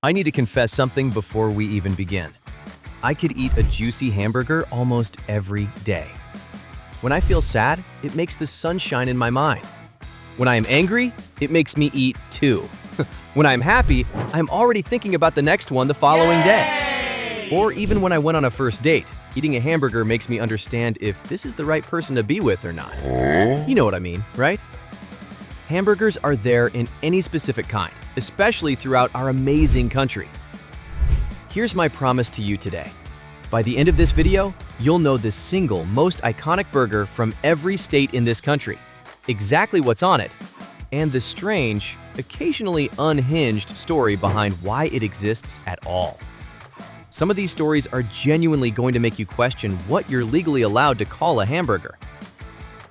I need to confess something before we even begin. I could eat a juicy hamburger almost every day. When I feel sad, it makes the sun shine in my mind. When I am angry, it makes me eat two. When I'm happy, I'm already thinking about the next one the following day. Or even when I went on a first date, eating a hamburger makes me understand if this is the right person to be with or not. You know what I mean, right? Hamburgers are there in any specific kind, especially throughout our amazing country. Here's my promise to you today. By the end of this video, you'll know the single most iconic burger from every state in this country, exactly what's on it, and the strange, occasionally unhinged story behind why it exists at all. Some of these stories are genuinely going to make you question what you're legally allowed to call a hamburger.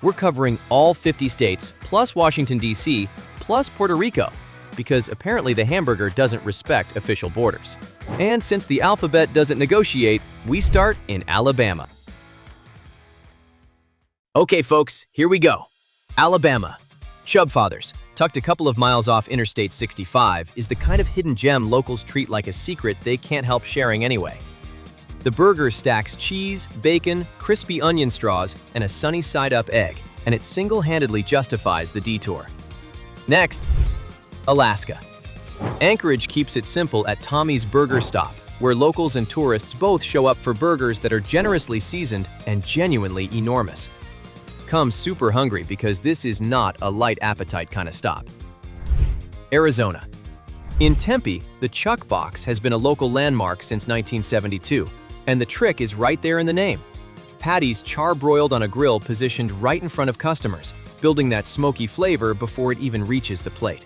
We're covering all 50 states, plus Washington, D.C., plus Puerto Rico, because apparently the hamburger doesn't respect official borders. And since the alphabet doesn't negotiate, we start in Alabama. Okay, folks, here we go. Alabama. Chubbfathers, tucked a couple of miles off Interstate 65, is the kind of hidden gem locals treat like a secret they can't help sharing anyway. The burger stacks cheese, bacon, crispy onion straws, and a sunny side-up egg, and it single-handedly justifies the detour. Next, Alaska. Anchorage keeps it simple at Tommy's Burger Stop, where locals and tourists both show up for burgers that are generously seasoned and genuinely enormous. Come super hungry because this is not a light appetite kind of stop. Arizona. In Tempe, the Chuck Box has been a local landmark since 1972, and the trick is right there in the name. Patties char-broiled on a grill positioned right in front of customers, building that smoky flavor before it even reaches the plate.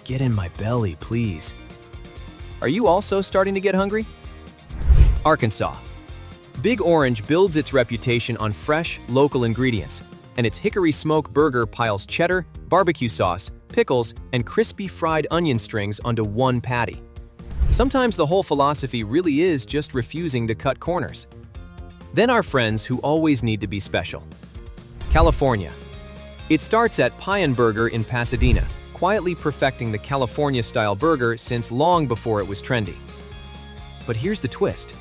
Get in my belly, please. Are you also starting to get hungry? Arkansas. Big Orange builds its reputation on fresh, local ingredients, and its hickory smoke burger piles cheddar, barbecue sauce, pickles, and crispy fried onion strings onto one patty. Sometimes the whole philosophy really is just refusing to cut corners. Then our friends who always need to be special. California. It starts at Pie 'n Burger in Pasadena, quietly perfecting the California-style burger since long before it was trendy. But here's the twist.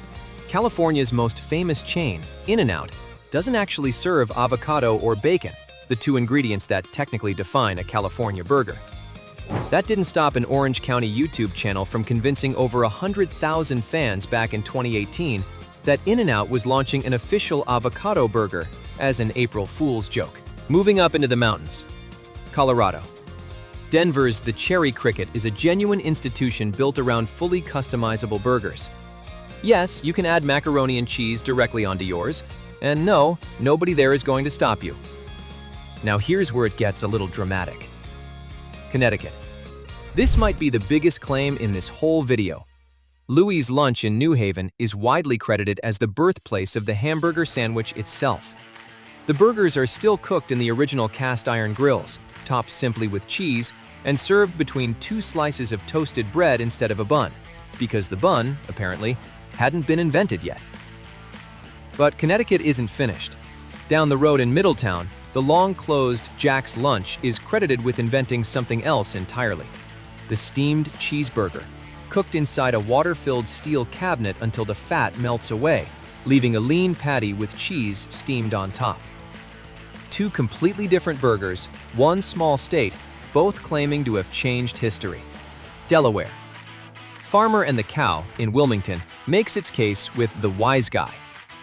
California's most famous chain, In-N-Out, doesn't actually serve avocado or bacon, the two ingredients that technically define a California burger. That didn't stop an Orange County YouTube channel from convincing over 100,000 fans back in 2018 that In-N-Out was launching an official avocado burger as an April Fool's joke. Moving up into the mountains. Colorado. Denver's The Cherry Cricket is a genuine institution built around fully customizable burgers. Yes, you can add macaroni and cheese directly onto yours, and no, nobody there is going to stop you. Now here's where it gets a little dramatic. Connecticut. This might be the biggest claim in this whole video. Louie's Lunch in New Haven is widely credited as the birthplace of the hamburger sandwich itself. The burgers are still cooked in the original cast-iron grills, topped simply with cheese, and served between two slices of toasted bread instead of a bun, because the bun, apparently, hadn't been invented yet. But Connecticut isn't finished. Down the road in Middletown, the long-closed Jack's Lunch is credited with inventing something else entirely: the steamed cheeseburger, cooked inside a water-filled steel cabinet until the fat melts away, leaving a lean patty with cheese steamed on top. Two completely different burgers, one small state, both claiming to have changed history. Delaware. Farmer and the Cow in Wilmington makes its case with the Wise Guy.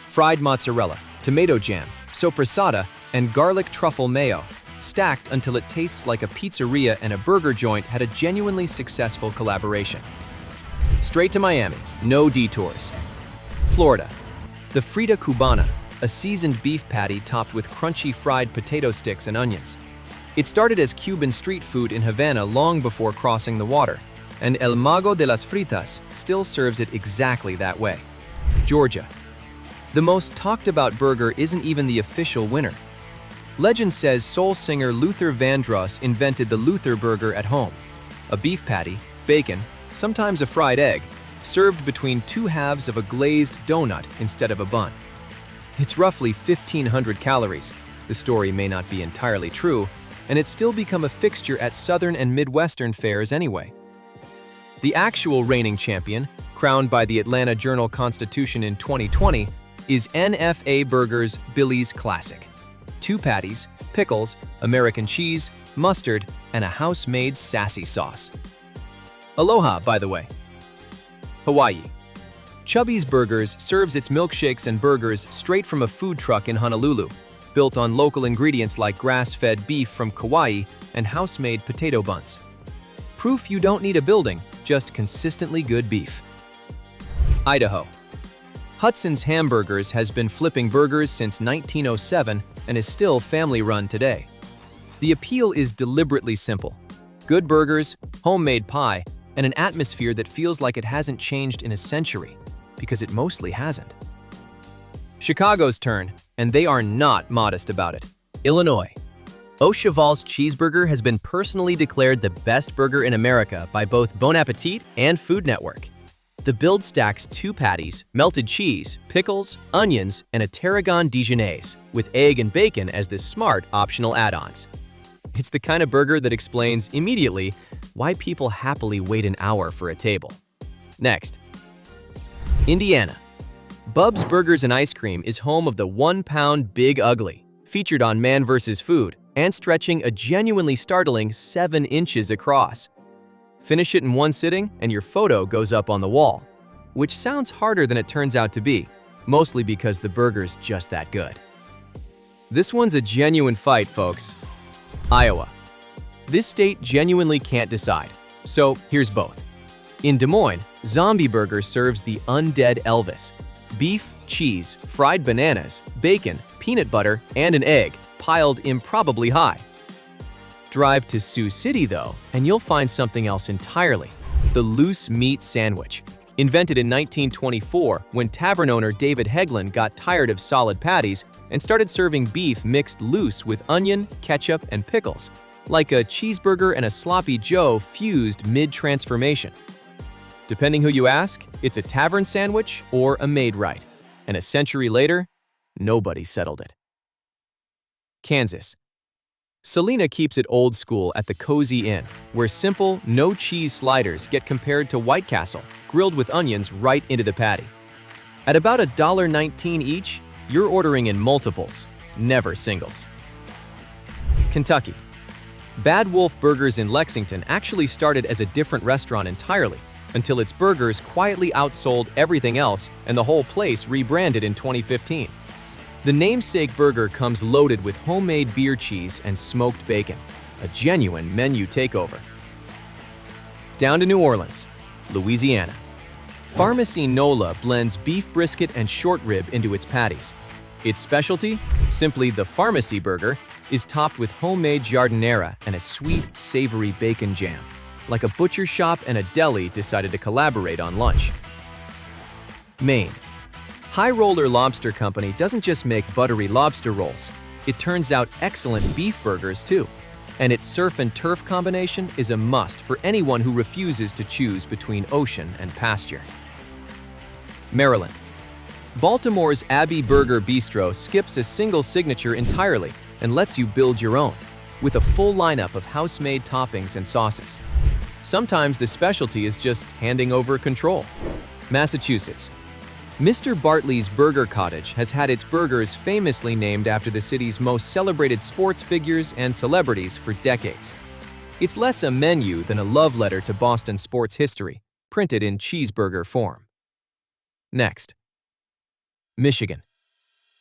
Fried mozzarella, tomato jam, soppressata, and garlic truffle mayo, stacked until it tastes like a pizzeria and a burger joint had a genuinely successful collaboration. Straight to Miami, no detours. Florida. The Frita Cubana, a seasoned beef patty topped with crunchy fried potato sticks and onions. It started as Cuban street food in Havana long before crossing the water, and El Mago de las Fritas still serves it exactly that way. Georgia. The most talked-about burger isn't even the official winner. Legend says soul singer Luther Vandross invented the Luther burger at home: a beef patty, bacon, sometimes a fried egg, served between two halves of a glazed donut instead of a bun. It's roughly 1,500 calories. The story may not be entirely true, and it's still become a fixture at Southern and Midwestern fairs anyway. The actual reigning champion, crowned by the Atlanta Journal-Constitution in 2020, is NFA Burger's Billy's Classic. 2 patties, pickles, American cheese, mustard, and a house-made sassy sauce. Aloha, by the way. Hawaii. Chubby's Burgers serves its milkshakes and burgers straight from a food truck in Honolulu, built on local ingredients like grass-fed beef from Kauai and house-made potato buns. Proof you don't need a building, just consistently good beef. Idaho. Hudson's Hamburgers has been flipping burgers since 1907 and is still family-run today. The appeal is deliberately simple. Good burgers, homemade pie, and an atmosphere that feels like it hasn't changed in a century, because it mostly hasn't. Chicago's turn, and they are not modest about it. Illinois. Au Cheval's cheeseburger has been personally declared the best burger in America by both Bon Appetit and Food Network. The build stacks 2 patties, melted cheese, pickles, onions, and a tarragon Dijonnaise, with egg and bacon as the smart optional add-ons. It's the kind of burger that explains immediately why people happily wait an hour for a table. Next. Indiana. Bub's Burgers and Ice Cream is home of the 1-pound Big Ugly, featured on Man vs. Food, and stretching a genuinely startling 7 inches across. Finish it in one sitting and your photo goes up on the wall, which sounds harder than it turns out to be, mostly because the burger's just that good. This one's a genuine fight, folks. Iowa. This state genuinely can't decide, so here's both. In Des Moines, Zombie Burger serves the undead Elvis. Beef, cheese, fried bananas, bacon, peanut butter, and an egg, piled improbably high. Drive to Sioux City, though, and you'll find something else entirely: the loose meat sandwich. Invented in 1924 when tavern owner David Heglin got tired of solid patties and started serving beef mixed loose with onion, ketchup, and pickles, like a cheeseburger and a sloppy Joe fused mid-transformation. Depending who you ask, it's a tavern sandwich or a made-right, and a century later, nobody settled it. Kansas. Selena keeps it old school at the Cozy Inn, where simple, no-cheese sliders get compared to White Castle, grilled with onions right into the patty. At about $1.19 each, you're ordering in multiples, never singles. Kentucky. Bad Wolf Burgers in Lexington actually started as a different restaurant entirely, until its burgers quietly outsold everything else and the whole place rebranded in 2015. The namesake burger comes loaded with homemade beer cheese and smoked bacon, a genuine menu takeover. Down to New Orleans, Louisiana. Pharmacy Nola blends beef brisket and short rib into its patties. Its specialty, simply the Pharmacy Burger, is topped with homemade jardinera and a sweet, savory bacon jam, like a butcher shop and a deli decided to collaborate on lunch. Maine. High Roller Lobster Company doesn't just make buttery lobster rolls, it turns out excellent beef burgers too. And its surf and turf combination is a must for anyone who refuses to choose between ocean and pasture. Maryland. Baltimore's Abbey Burger Bistro skips a single signature entirely and lets you build your own, with a full lineup of house-made toppings and sauces. Sometimes the specialty is just handing over control. Massachusetts. Mr. Bartley's Burger Cottage has had its burgers famously named after the city's most celebrated sports figures and celebrities for decades. It's less a menu than a love letter to Boston sports history, printed in cheeseburger form. Next. Michigan.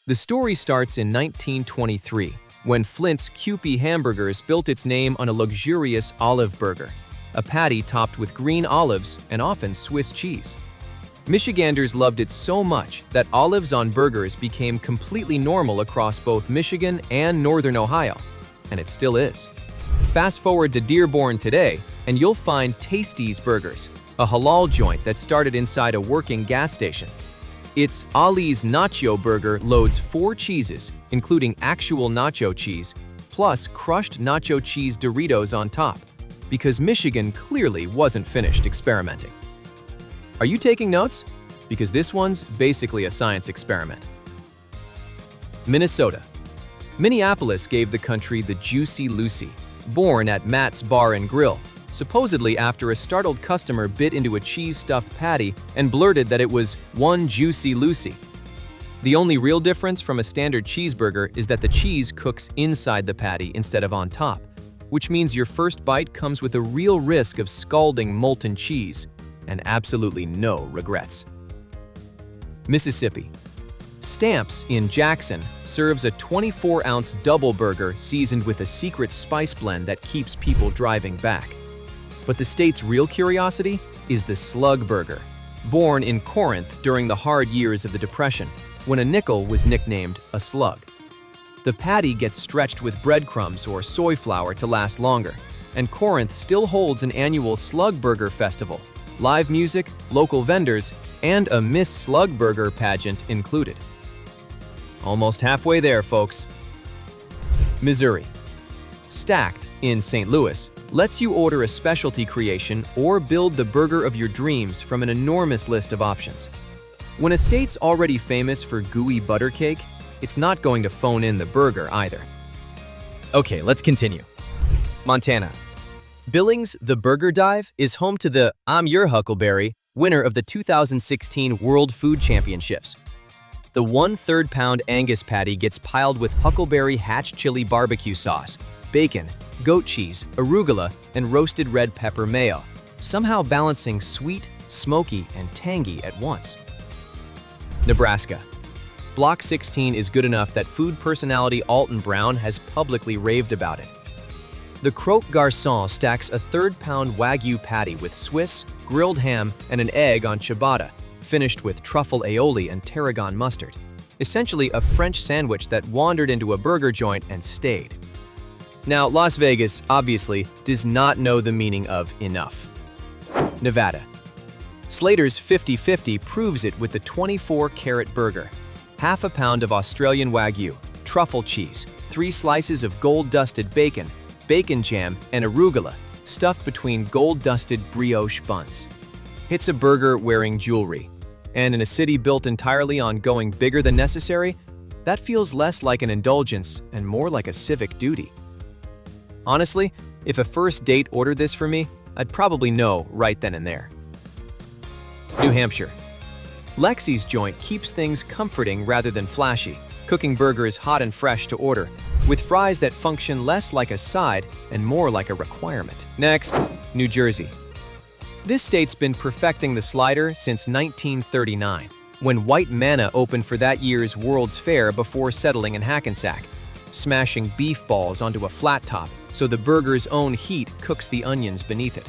The story starts in 1923, when Flint's Kewpie Hamburgers built its name on a luxurious olive burger, a patty topped with green olives and often Swiss cheese. Michiganders loved it so much that olives on burgers became completely normal across both Michigan and Northern Ohio, and it still is. Fast forward to Dearborn today, and you'll find Tasty's Burgers, a halal joint that started inside a working gas station. Its Ali's Nacho Burger loads 4 cheeses, including actual nacho cheese, plus crushed nacho cheese Doritos on top, because Michigan clearly wasn't finished experimenting. Are you taking notes? Because this one's basically a science experiment. Minnesota. Minneapolis gave the country the Juicy Lucy, born at Matt's Bar and Grill, supposedly after a startled customer bit into a cheese-stuffed patty and blurted that it was one juicy Lucy. The only real difference from a standard cheeseburger is that the cheese cooks inside the patty instead of on top, which means your first bite comes with a real risk of scalding molten cheese and absolutely no regrets. Mississippi. Stamps in Jackson serves a 24-ounce double burger seasoned with a secret spice blend that keeps people driving back. But the state's real curiosity is the slug burger, born in Corinth during the hard years of the Depression, when a nickel was nicknamed a slug. The patty gets stretched with breadcrumbs or soy flour to last longer, and Corinth still holds an annual Slug Burger Festival, live music, local vendors, and a Miss Slug Burger pageant included. Almost halfway there, folks. Missouri. Stacked in St. Louis lets you order a specialty creation or build the burger of your dreams from an enormous list of options. When a state's already famous for gooey butter cake, it's not going to phone in the burger either. Okay, let's continue. Montana. Billings, the Burger Dive, is home to the I'm Your Huckleberry winner of the 2016 World Food Championships. The 1/3 pound Angus patty gets piled with huckleberry hatch chili barbecue sauce, bacon, goat cheese, arugula, and roasted red pepper mayo, somehow balancing sweet, smoky, and tangy at once. Nebraska. Block 16 is good enough that food personality Alton Brown has publicly raved about it. The Croque Garçon stacks a 1/3 pound Wagyu patty with Swiss, grilled ham, and an egg on ciabatta, finished with truffle aioli and tarragon mustard. Essentially a French sandwich that wandered into a burger joint and stayed. Now, Las Vegas, obviously, does not know the meaning of enough. Nevada. Slater's 50/50 proves it with the 24-carat burger. Half a pound of Australian Wagyu, truffle cheese, 3 slices of gold-dusted bacon, bacon jam, and arugula, stuffed between gold-dusted brioche buns. It's a burger wearing jewelry. And in a city built entirely on going bigger than necessary, that feels less like an indulgence and more like a civic duty. Honestly, if a first date ordered this for me, I'd probably know right then and there. New Hampshire. Lexi's joint keeps things comforting rather than flashy, cooking burgers hot and fresh to order, with fries that function less like a side and more like a requirement. Next, New Jersey. This state's been perfecting the slider since 1939, when White Manna opened for that year's World's Fair before settling in Hackensack, smashing beef balls onto a flat top so the burger's own heat cooks the onions beneath it.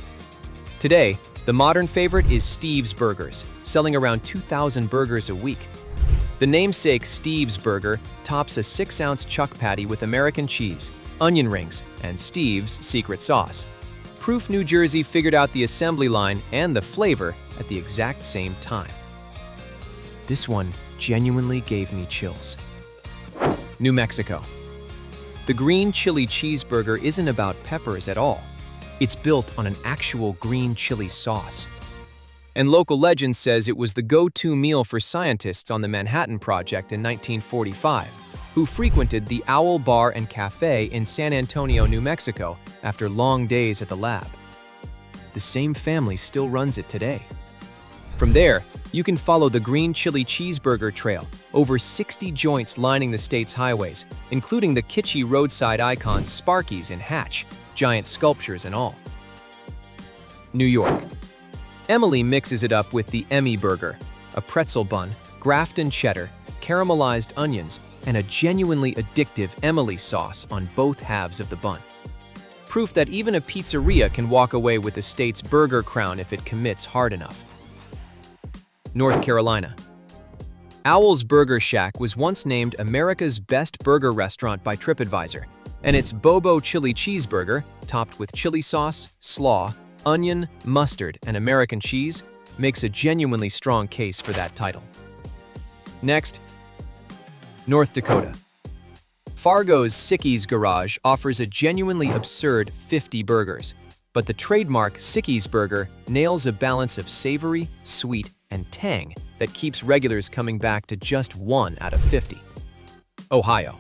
Today, the modern favorite is Steve's Burgers, selling around 2,000 burgers a week. The namesake Steve's Burger tops a 6-ounce chuck patty with American cheese, onion rings, and Steve's secret sauce. Proof New Jersey figured out the assembly line and the flavor at the exact same time. This one genuinely gave me chills. New Mexico. The green chili cheeseburger isn't about peppers at all. It's built on an actual green chili sauce. And local legend says it was the go-to meal for scientists on the Manhattan Project in 1945, who frequented the Owl Bar and Cafe in San Antonio, New Mexico, after long days at the lab. The same family still runs it today. From there, you can follow the green chili cheeseburger trail, over 60 joints lining the state's highways, including the kitschy roadside icon Sparky's in Hatch, giant sculptures and all. New York. Emily mixes it up with the Emmy Burger, a pretzel bun, Grafton cheddar, caramelized onions, and a genuinely addictive Emily sauce on both halves of the bun. Proof that even a pizzeria can walk away with the state's burger crown if it commits hard enough. North Carolina. Owl's Burger Shack was once named America's best burger restaurant by TripAdvisor, and its Bobo chili cheeseburger, topped with chili sauce, slaw, onion, mustard, and American cheese, makes a genuinely strong case for that title. Next, North Dakota. Fargo's Sicky's Garage offers a genuinely absurd 50 burgers, but the trademark Sicky's Burger nails a balance of savory, sweet, and tang that keeps regulars coming back to just 1 out of 50. Ohio.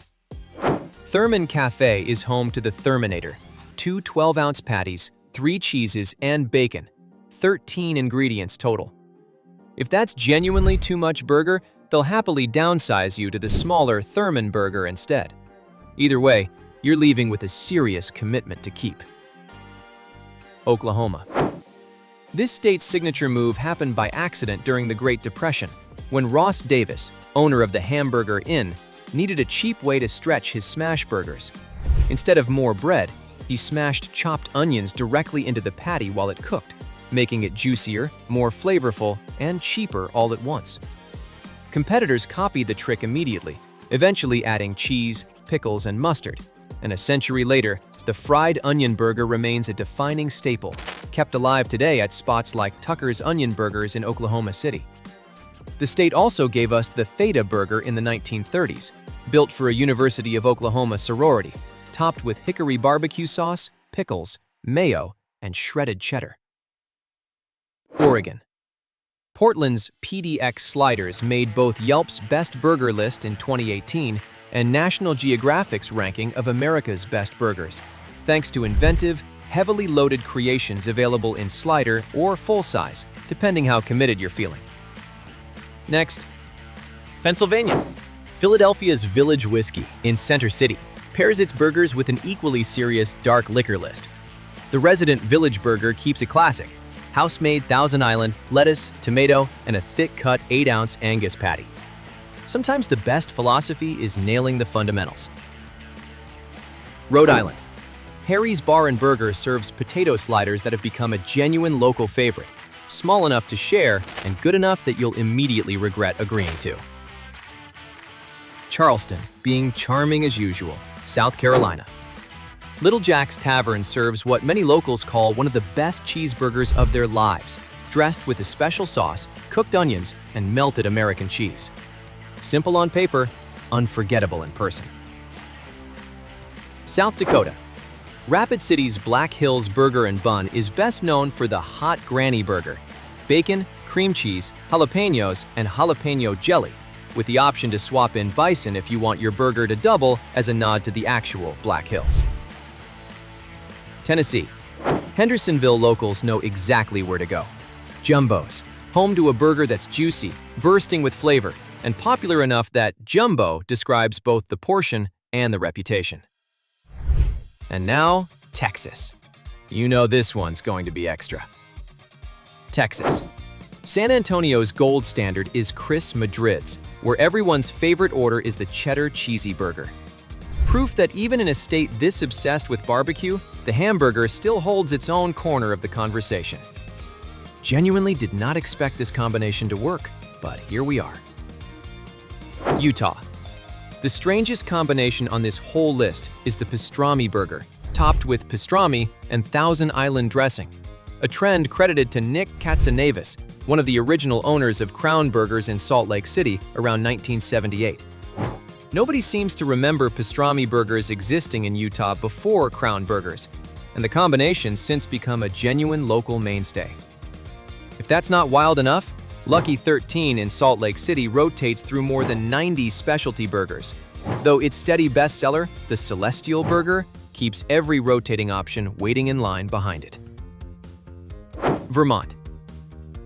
Thurman Cafe is home to the Thurminator, 2 12-ounce patties, 3 cheeses, and bacon. 13 ingredients total. If that's genuinely too much burger, they'll happily downsize you to the smaller Thurman burger instead. Either way, you're leaving with a serious commitment to keep. Oklahoma. This state's signature move happened by accident during the Great Depression, when Ross Davis, owner of the Hamburger Inn, needed a cheap way to stretch his smash burgers. Instead of more bread, he smashed chopped onions directly into the patty while it cooked, making it juicier, more flavorful, and cheaper all at once. Competitors copied the trick immediately, eventually adding cheese, pickles, and mustard. And a century later, the fried onion burger remains a defining staple, kept alive today at spots like Tucker's Onion Burgers in Oklahoma City. The state also gave us the Feta burger in the 1930s, built for a University of Oklahoma sorority, topped with hickory barbecue sauce, pickles, mayo, and shredded cheddar. Oregon. Portland's PDX Sliders made both Yelp's Best Burger list in 2018 and National Geographic's ranking of America's best burgers, thanks to inventive, heavily loaded creations available in slider or full size, depending how committed you're feeling. Next, Pennsylvania. Philadelphia's Village Whiskey in Center City pairs its burgers with an equally serious dark liquor list. The resident Village Burger keeps it classic: house-made Thousand Island, lettuce, tomato, and a thick-cut 8-ounce Angus patty. Sometimes the best philosophy is nailing the fundamentals. Rhode Island. Harry's Bar and Burger serves potato sliders that have become a genuine local favorite, small enough to share and good enough that you'll immediately regret agreeing to. Charleston, being charming as usual, South Carolina. Little Jack's Tavern serves what many locals call one of the best cheeseburgers of their lives, dressed with a special sauce, cooked onions, and melted American cheese. Simple on paper, unforgettable in person. South Dakota. Rapid City's Black Hills Burger and Bun is best known for the Hot Granny Burger: bacon, cream cheese, jalapenos, and jalapeno jelly, with the option to swap in bison if you want your burger to double as a nod to the actual Black Hills. Tennessee. Hendersonville locals know exactly where to go. Jumbo's, home to a burger that's juicy, bursting with flavor, and popular enough that jumbo describes both the portion and the reputation. And now, Texas. You know this one's going to be extra. Texas. San Antonio's gold standard is Chris Madrid's, where everyone's favorite order is the cheddar cheesy burger. Proof that even in a state this obsessed with barbecue, the hamburger still holds its own corner of the conversation. Genuinely did not expect this combination to work, but here we are. Utah. The strangest combination on this whole list is the pastrami burger, topped with pastrami and Thousand Island dressing, a trend credited to Nick Katsanevis, one of the original owners of Crown Burgers in Salt Lake City around 1978. Nobody seems to remember pastrami burgers existing in Utah before Crown Burgers, and the combination's since become a genuine local mainstay. If that's not wild enough, Lucky 13 in Salt Lake City rotates through more than 90 specialty burgers, though its steady bestseller, the Celestial Burger, keeps every rotating option waiting in line behind it. Vermont.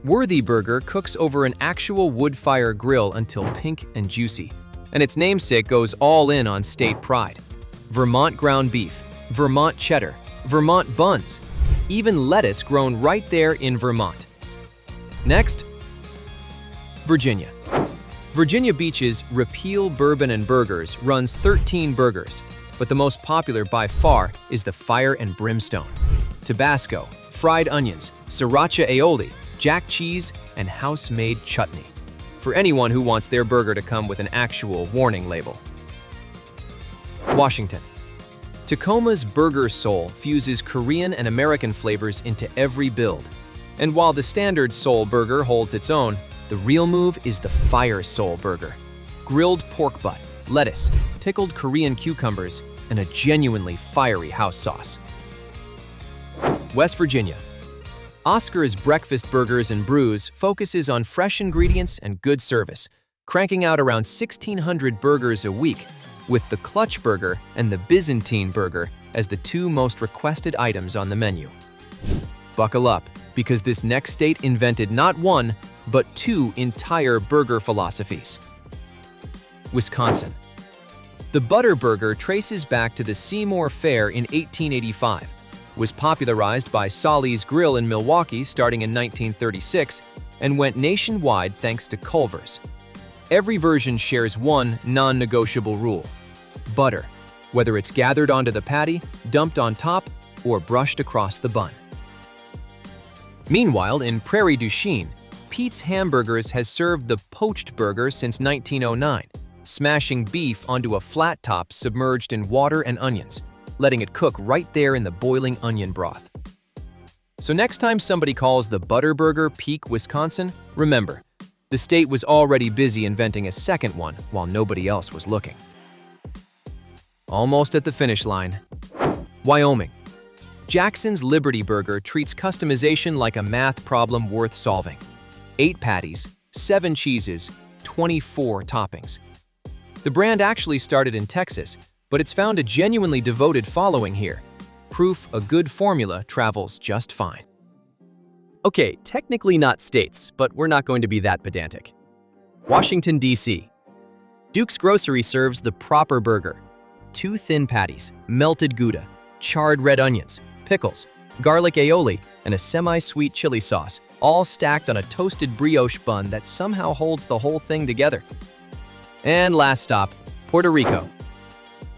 Worthy Burger cooks over an actual wood fire grill until pink and juicy, and its namesake goes all in on state pride. Vermont ground beef, Vermont cheddar, Vermont buns, even lettuce grown right there in Vermont. Next, Virginia. Virginia Beach's Repeal Bourbon and Burgers runs 13 burgers, but the most popular by far is the Fire and Brimstone. Tabasco, fried onions, sriracha aioli, jack cheese, and house-made chutney, for anyone who wants their burger to come with an actual warning label. Washington. Tacoma's Burger Soul fuses Korean and American flavors into every build. And while the standard Soul Burger holds its own, the real move is the Fire Soul Burger. Grilled pork butt, lettuce, pickled Korean cucumbers, and a genuinely fiery house sauce. West Virginia. Oscar's Breakfast Burgers and Brews focuses on fresh ingredients and good service, cranking out around 1,600 burgers a week, with the Clutch Burger and the Byzantine Burger as the two most requested items on the menu. Buckle up, because this next state invented not one, but two entire burger philosophies. Wisconsin. The butter burger traces back to the Seymour Fair in 1885, was popularized by Solly's Grill in Milwaukee starting in 1936, and went nationwide thanks to Culver's. Every version shares one non-negotiable rule: butter, whether it's gathered onto the patty, dumped on top, or brushed across the bun. Meanwhile, in Prairie du Chien, Pete's Hamburgers has served the poached burger since 1909, smashing beef onto a flat top submerged in water and onions, letting it cook right there in the boiling onion broth. So next time somebody calls the butter burger Peak, Wisconsin, remember, the state was already busy inventing a second one while nobody else was looking. Almost at the finish line. Wyoming. Jackson's Liberty Burger treats customization like a math problem worth solving. 8 patties, 7 cheeses, 24 toppings. The brand actually started in Texas, but it's found a genuinely devoted following here. Proof a good formula travels just fine. Okay, technically not states, but we're not going to be that pedantic. Washington, D.C. Duke's Grocery serves the proper burger. 2 thin patties, melted Gouda, charred red onions, pickles, garlic aioli, and a semi-sweet chili sauce, all stacked on a toasted brioche bun that somehow holds the whole thing together. And last stop, Puerto Rico.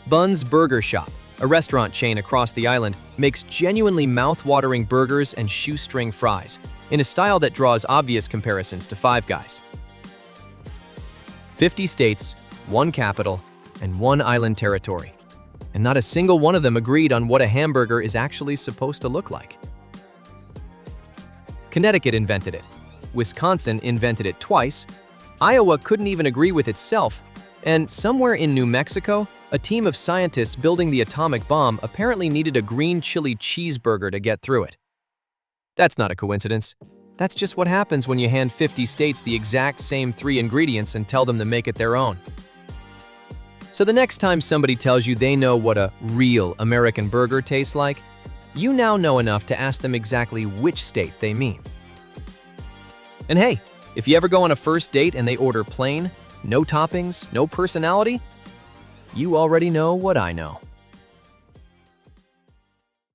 Bun's Burger Shop, a restaurant chain across the island, makes genuinely mouth-watering burgers and shoestring fries, in a style that draws obvious comparisons to Five Guys. 50 states, 1 capital, and 1 island territory. And not a single one of them agreed on what a hamburger is actually supposed to look like. Connecticut invented it. Wisconsin invented it twice. Iowa couldn't even agree with itself. And somewhere in New Mexico, a team of scientists building the atomic bomb apparently needed a green chili cheeseburger to get through it. That's not a coincidence. That's just what happens when you hand 50 states the exact same 3 ingredients and tell them to make it their own. So the next time somebody tells you they know what a real American burger tastes like, you now know enough to ask them exactly which state they mean. And hey, if you ever go on a first date and they order plain, no toppings, no personality, you already know what I know.